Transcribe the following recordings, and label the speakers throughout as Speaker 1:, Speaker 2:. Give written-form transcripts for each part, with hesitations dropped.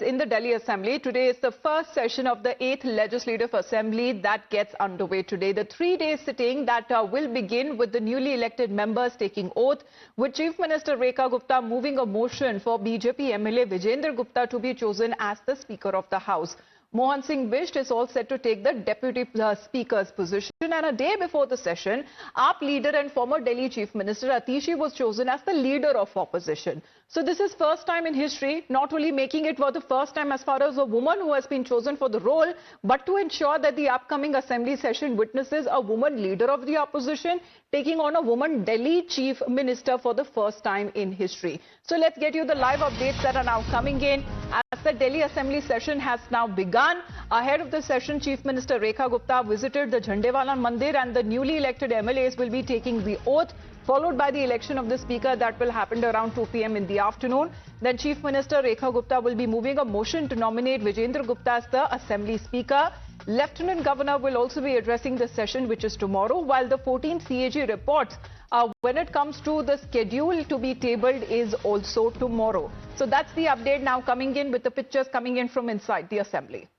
Speaker 1: In the Delhi Assembly, today is the first session of the 8th Legislative Assembly that gets underway today. The three-day sitting that will begin with the newly elected members taking oath, with Chief Minister Rekha Gupta moving a motion for BJP MLA Vijendra Gupta to be chosen as the Speaker of the House. Mohan Singh Bisht is all set to take the Deputy Speaker's position, and a day before the session, AAP leader and former Delhi Chief Minister Atishi was chosen as the leader of opposition. So this is first time in history, not only making it for the first time as far as a woman who has been chosen for the role, but to ensure that the upcoming assembly session witnesses a woman leader of the opposition taking on a woman Delhi Chief Minister for the first time in history. So let's get you the live updates that are now coming in as the Delhi Assembly session has now begun. Ahead of the session, Chief Minister Rekha Gupta visited the Jhandewala Mandir, and the newly elected MLAs will be taking the oath, followed by the election of the Speaker that will happen around 2 p.m. in the afternoon. Then Chief Minister Rekha Gupta will be moving a motion to nominate Vijendra Gupta as the Assembly Speaker. Lieutenant Governor will also be addressing the session, which is tomorrow, while the 14th CAG reports when it comes to the schedule to be tabled is also tomorrow. So that's the update now coming in, with the pictures coming in from inside the Assembly.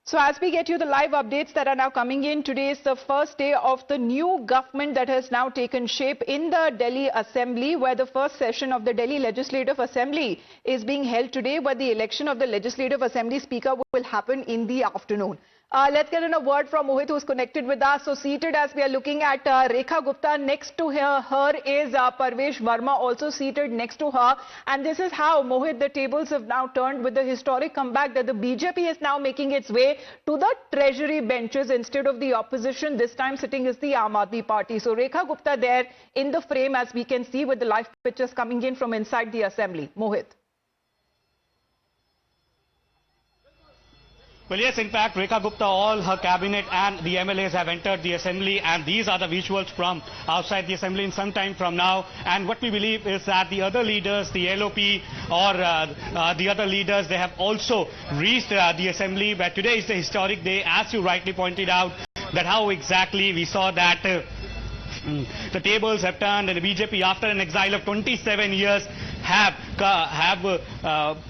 Speaker 1: So as we get you the live updates that are now coming in, today is the first day of the new government that has now taken shape in the Delhi Assembly, where the first session of the Delhi Legislative Assembly is being held today, where the election of the Legislative Assembly Speaker will happen in the afternoon. Let's get in a word from Mohit, who's connected with us. So seated, as we are looking at Rekha Gupta, next to her is Parvesh Verma, also seated next to her. And this is how, Mohit, the tables have now turned with the historic comeback that the BJP is now making its way to the treasury benches instead of the opposition. This time sitting is the Aam Aadmi Party. So Rekha Gupta there in the frame, as we can see, with the live pictures coming in from inside the Assembly. Mohit.
Speaker 2: Well, yes, in fact, Rekha Gupta, all her cabinet and the MLAs have entered the assembly, and these are the visuals from outside the assembly in some time from now. And what we believe is that the other leaders, the LOP or the other leaders, they have also reached the assembly. But today is the historic day, as you rightly pointed out, that how exactly we saw that the tables have turned, and the BJP, after an exile of 27 years, have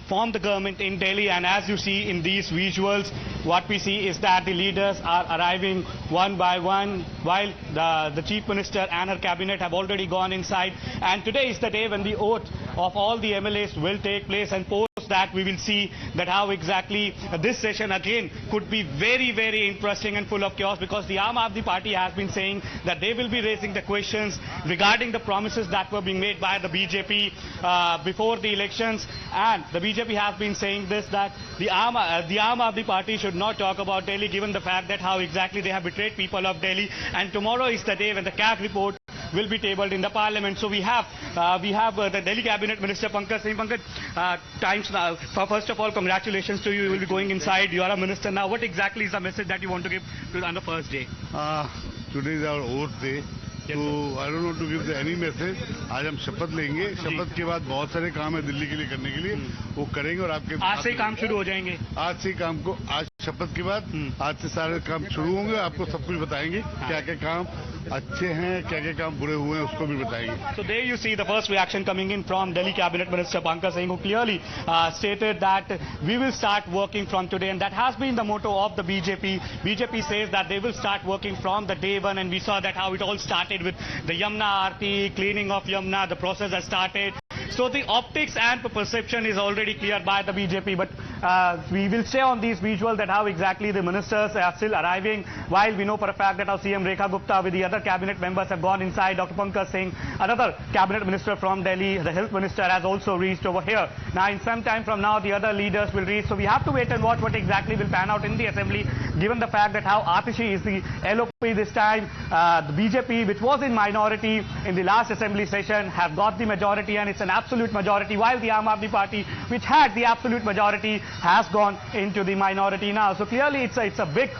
Speaker 2: formed the government in Delhi. And as you see in these visuals, what we see is that the leaders are arriving one by one, while the Chief Minister and her cabinet have already gone inside. And today is the day when the oath of all the MLAs will take place, and post that we will see that how exactly this session again could be very, very interesting and full of chaos, because the Aam Aadmi Party has been saying that they will be raising the questions regarding the promises that were being made by the BJP before the elections. And the BJP has been saying this, that the Aam Aadmi Party should not talk about Delhi, given the fact that how exactly they have betrayed people of Delhi. And tomorrow is the day when the CAG report will be tabled in the parliament. So we have the Delhi Cabinet Minister Pankaj Singh. Pankaj, times now. First of all, congratulations to you. You will be going inside. You are a minister now. What exactly is the message that you want to give on the first day?
Speaker 3: Today is our oath day.
Speaker 2: Yes,
Speaker 3: तो I don't know to give any message. आज हम शपथ लेंगे. शपथ के बाद बहुत सारे काम है दिल्ली के लिए करने के लिए, वो करेंगे. और आपके
Speaker 2: आज से ही काम शुरू हो जाएंगे.
Speaker 3: आज से ही काम को, आज शपथ के बाद आज से सारे काम शुरू होंगे. आपको सब कुछ बताएंगे, क्या क्या काम अच्छे हैं, क्या क्या काम बुरे हुए हैं, उसको भी बताएंगे.
Speaker 2: So there you see the first reaction coming in from Delhi Cabinet Minister Pankaj Singh, who clearly stated that we will start working from today, and that has been the motto of the BJP. BJP says that they will start working from the day one, and we saw that how it all started with the Yamuna Aarti, cleaning of Yamuna. The process has started. So the optics and perception is already clear by the BJP, but we will stay on these visuals that how exactly the ministers are still arriving, while we know for a fact that our CM Rekha Gupta with the other cabinet members have gone inside. Dr. Pankaj Singh, another cabinet minister from Delhi, the health minister, has also reached over here. Now in some time from now, the other leaders will reach. So we have to wait and watch what exactly will pan out in the assembly, given the fact that how Atishi is the LOP this time. The BJP, which was in minority in the last assembly session, have got the majority, and it's an absolute majority, while the Aam Aadmi Party, which had the absolute majority, has gone into the minority now. So clearly it's a big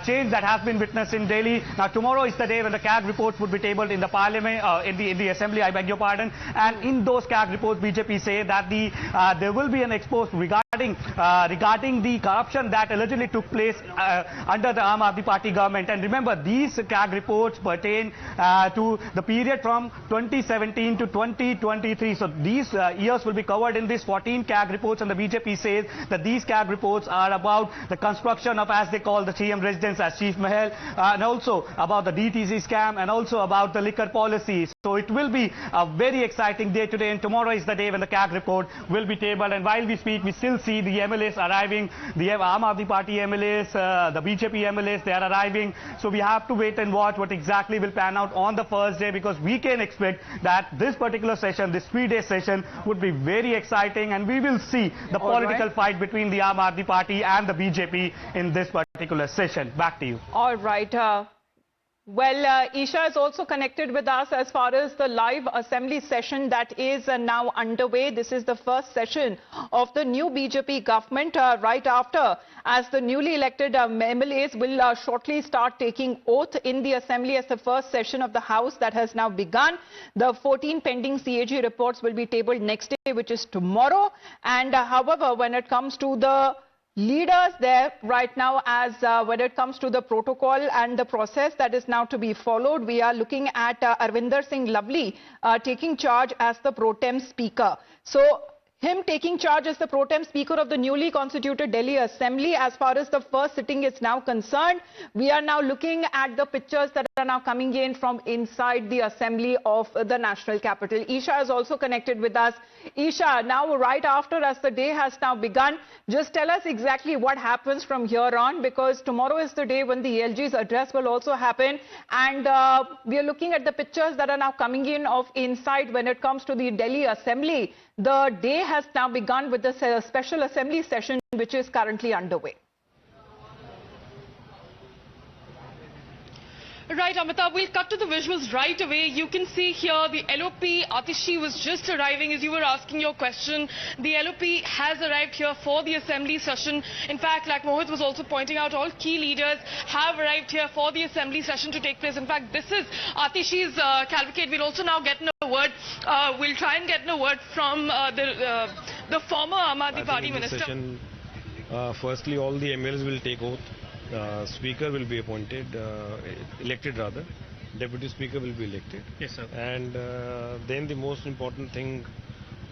Speaker 2: change that has been witnessed in Delhi. Now tomorrow is the day when the CAG reports would be tabled in the parliament, in the assembly, I beg your pardon. And in those CAG reports, BJP say that there will be an expose regarding the corruption that allegedly took place under the Aam Aadmi Party government. And remember, these CAG reports pertain to the period from 2017 to 2023. So these years will be covered in these 14 CAG reports, and the BJP says that these CAG reports are about the construction of, as they call, the CM residence as Chief Mahal, and also about the DTC scam, and also about the liquor policy. So it will be a very exciting day today, and tomorrow is the day when the CAG report will be tabled. And while we speak, we still see the MLAs arriving, the Aam Aadmi Party MLAs, the BJP MLAs, they are arriving. So we have to wait and watch what exactly will pan out on the first day, because we can expect that this particular session, this 3-day session, would be very exciting, and we will see the political fight between the Aam Aadmi Party and the BJP in this particular session. Back to you.
Speaker 1: All right. Isha is also connected with us as far as the live assembly session that is now underway. This is the first session of the new BJP government right after, as the newly elected MLAs will shortly start taking oath in the assembly as the first session of the House that has now begun. The 14 pending CAG reports will be tabled next day, which is tomorrow. And however, when it comes to the leaders there right now, as when it comes to the protocol and the process that is now to be followed, we are looking at Arvinder Singh Lovely taking charge as the pro tem speaker. So him taking charge as the pro tem speaker of the newly constituted Delhi Assembly, as far as the first sitting is now concerned, we are now looking at the pictures that are now coming in from inside the assembly of the national capital. Isha is also connected with us. Isha, now right after, as the day has now begun, just tell us exactly what happens from here on, because tomorrow is the day when the ALG's address will also happen, and we are looking at the pictures that are now coming in of inside when it comes to the Delhi Assembly. The day has now begun with the special assembly session, which is currently underway.
Speaker 4: Right, Amitabh, we'll cut to the visuals right away. You can see here the LOP, Atishi, was just arriving as you were asking your question. The LOP has arrived here for the assembly session. In fact, like Mohit was also pointing out, all key leaders have arrived here for the assembly session to take place. In fact, this is Atishi's cavalcade. We'll also now get a word. We'll try and get a word from the former Aam Aadmi Party minister.
Speaker 5: Session, firstly, all the MLs will take oath. Speaker will be appointed, elected rather. Deputy Speaker will be elected.
Speaker 2: Yes, sir.
Speaker 5: And then the most important thing,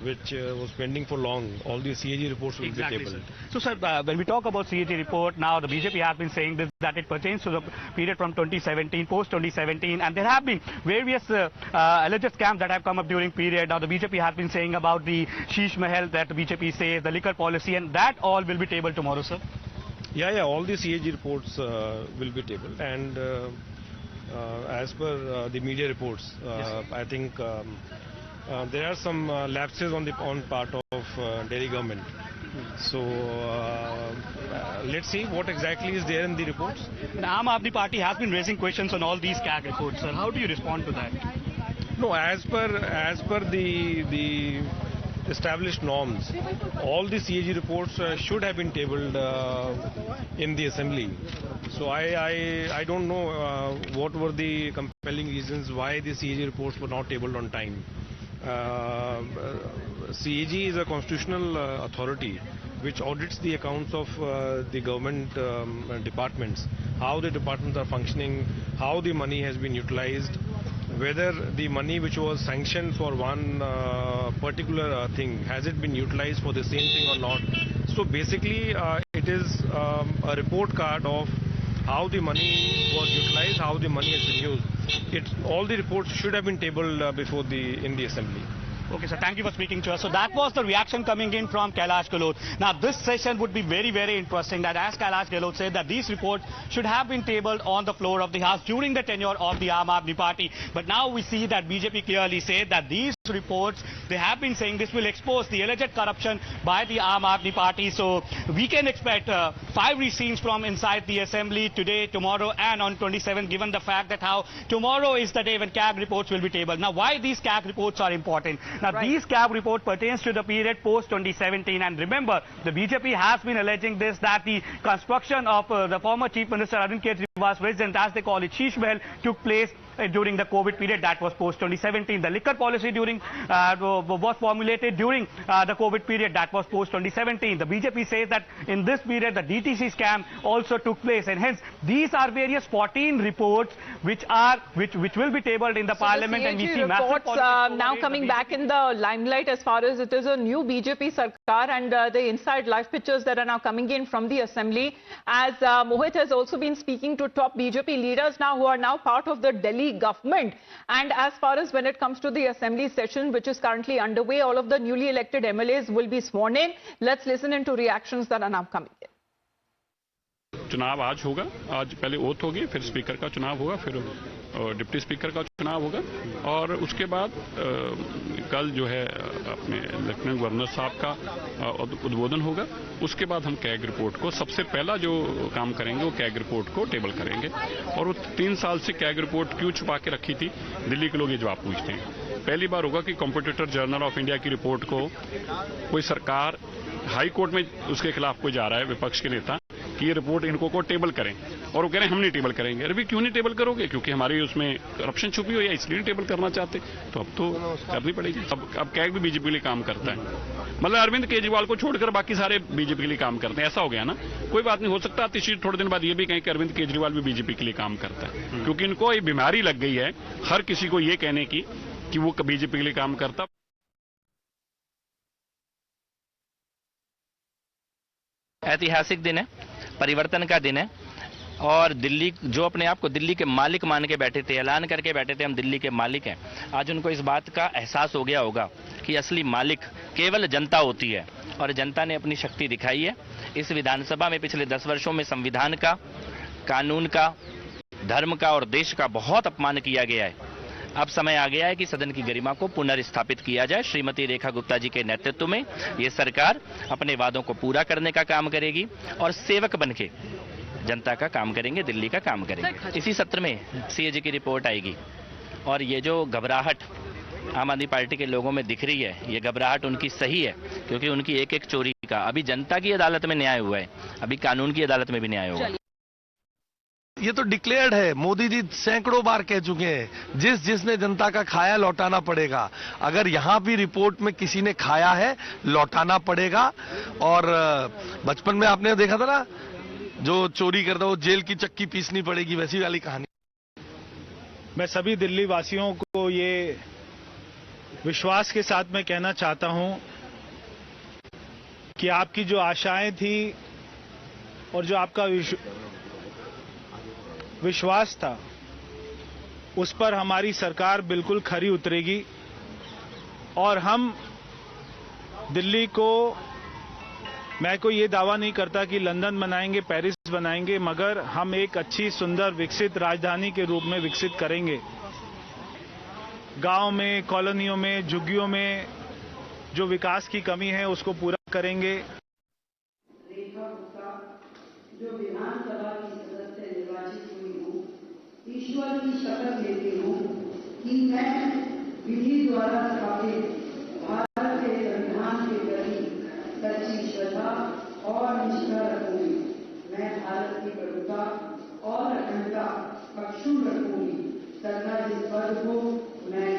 Speaker 5: which was pending for long, all the CAG reports will be tabled.
Speaker 2: Sir. So, sir, when we talk about CAG report, now the BJP has been saying this, that it pertains to the period from 2017, post-2017, and there have been various alleged scams that have come up during period. Now, the BJP has been saying about the Sheesh Mahal that the BJP says, the liquor policy, and that all will be tabled tomorrow, sir.
Speaker 5: Yeah, all the CAG reports will be tabled, and as per the media reports, I think there are some lapses on part of Delhi government. So let's see what exactly is there in the reports.
Speaker 2: The Aam Aadmi Party has been raising questions on all these CAG reports, sir. How do you respond to that?
Speaker 5: No, as per the established norms, all the CAG reports should have been tabled in the assembly. So I don't know what were the compelling reasons why the CAG reports were not tabled on time. CAG is a constitutional authority which audits the accounts of the government departments, how the departments are functioning, how the money has been utilized, whether the money which was sanctioned for one particular thing, has it been utilized for the same thing or not. So basically it is a report card of how the money was utilized, how the money has been used. All the reports should have been tabled in the assembly.
Speaker 2: Okay, sir, thank you for speaking to us. So that was the reaction coming in from Kailash Gehlot. Now, this session would be very, very interesting, that as Kailash Gehlot said, that these reports should have been tabled on the floor of the House during the tenure of the Aam Aadmi Party. But now we see that BJP clearly said that these reports, they have been saying this will expose the alleged corruption by the Aam Aadmi Party. So we can expect 5 re-scenes from inside the assembly today, tomorrow and on 27th, given the fact that how tomorrow is the day when CAG reports will be tabled. Now, why these CAG reports are important? Now, these CAG report pertains to the period post-2017, and remember, the BJP has been alleging this, that the construction of the former Chief Minister Arvind Kejriwal's residence, as they call it, Sheesh Mahal, took place during the COVID period. That was post-2017. The liquor policy was formulated during the COVID period. That was post-2017. The BJP says that in this period, the ETC scam also took place, and hence these are various 14 reports which will be tabled in the parliament, and we see massive
Speaker 1: reports now coming back in the limelight as far as it is a new BJP Sarkar, and the inside live pictures that are now coming in from the assembly, as Mohit has also been speaking to top BJP leaders now who are now part of the Delhi government. And as far as when it comes to the assembly session which is currently underway, all of the newly elected MLAs will be sworn in. Let's listen into reactions that are now coming in.
Speaker 6: चुनाव आज होगा, आज पहले oath होगी, फिर speaker का चुनाव होगा, फिर डिप्टी स्पीकर का चुनाव होगा, और उसके बाद कल जो है अपने लेफ्टिनेंट गवर्नर साहब का उद्बोधन होगा। उसके बाद हम कैग रिपोर्ट को सबसे पहला जो काम करेंगे वो कैग रिपोर्ट को टेबल करेंगे। और वो 3 साल से कैग रिपोर्ट क्यों छुपा के रखी थी, दिल्ली के लोग ये जवाब पूछते हैं। पहली बार होगा कि कॉम्पिटिटर जर्नल ऑफ इंडिया की रिपोर्ट को कोई सरकार हाई कोर्ट में उसके खिलाफ कोई जा रहा है, विपक्ष के नेता, कि ये रिपोर्ट इनको को टेबल करें, और वो कह रहे हैं हम नहीं टेबल करेंगे। अरे भी क्यों नहीं टेबल करोगे? क्योंकि हमारी उसमें करप्शन छुपी हुई है, इसलिए टेबल करना चाहते, तो अब तो करनी पड़ेगी। अब कैग भी बीजेपी के लिए काम करता है, मतलब अरविंद केजरीवाल को छोड़कर बाकी सारे बीजेपी के लिए काम करते हैं, ऐसा हो गया ना। कोई बात नहीं, हो सकता है थोड़े दिन बाद ये भी कहें कि अरविंद केजरीवाल भी बीजेपी के लिए काम करता है, क्योंकि इनको ये बीमारी लग गई है हर किसी को ये कहने की कि वो बीजेपी के लिए काम करता।
Speaker 7: ऐतिहासिक दिन है, परिवर्तन का दिन है, और दिल्ली जो अपने आप को दिल्ली के मालिक मान के बैठे थे, ऐलान करके बैठे थे हम दिल्ली के मालिक हैं, आज उनको इस बात का एहसास हो गया होगा कि असली मालिक केवल जनता होती है, और जनता ने अपनी शक्ति दिखाई है। इस विधानसभा में पिछले 10 वर्षों में संविधान का, कानून का, धर्म का और देश का बहुत अपमान किया गया है। अब समय आ गया है कि सदन की गरिमा को पुनर्स्थापित किया जाए। श्रीमती रेखा गुप्ता जी के नेतृत्व में ये सरकार अपने वादों को पूरा करने का काम करेगी, और सेवक बनके जनता का काम करेंगे, दिल्ली का काम करेंगे। इसी सत्र में सीएजी की रिपोर्ट आएगी, और ये जो घबराहट आम आदमी पार्टी के लोगों में दिख रही है, ये घबराहट उनकी सही है, क्योंकि उनकी एक एक चोरी का अभी जनता की अदालत में न्याय हुआ है, अभी कानून की अदालत में भी न्याय होगा।
Speaker 8: ये तो डिक्लेयर्ड है, मोदी जी सैकड़ों बार कह चुके हैं, जिसने जनता का खाया लौटाना पड़ेगा। अगर यहां भी रिपोर्ट में किसी ने खाया है, लौटाना पड़ेगा। और बचपन में आपने देखा था ना, जो चोरी करता वो जेल की चक्की पीसनी पड़ेगी, वैसी वाली कहानी।
Speaker 9: मैं सभी दिल्ली वासियों को ये विश्वास के साथ मैं कहना चाहता हूं कि आपकी जो आशाएं थी और जो आपका विश्वास था, उस पर हमारी सरकार बिल्कुल खरी उतरेगी, और हम दिल्ली को, मैं कोई ये दावा नहीं करता कि लंदन बनाएंगे, पेरिस बनाएंगे, मगर हम एक अच्छी सुंदर विकसित राजधानी के रूप में विकसित करेंगे। गांव में, कॉलोनियों में, झुग्गियों में जो विकास की कमी है उसको पूरा करेंगे।
Speaker 10: जो विधानसभा की सदस्य निर्वाचित हुई हूँ, ईश्वर की शपथ लेती हूँ कि मैं विधि द्वारा स्थापित भारत के संविधान के प्रति सच्ची श्रद्धा और निष्ठा रखूंगी। मैं भारत की प्रभुता और अखंडता अक्षुण्ण रखूंगी तथा इस पद को मैं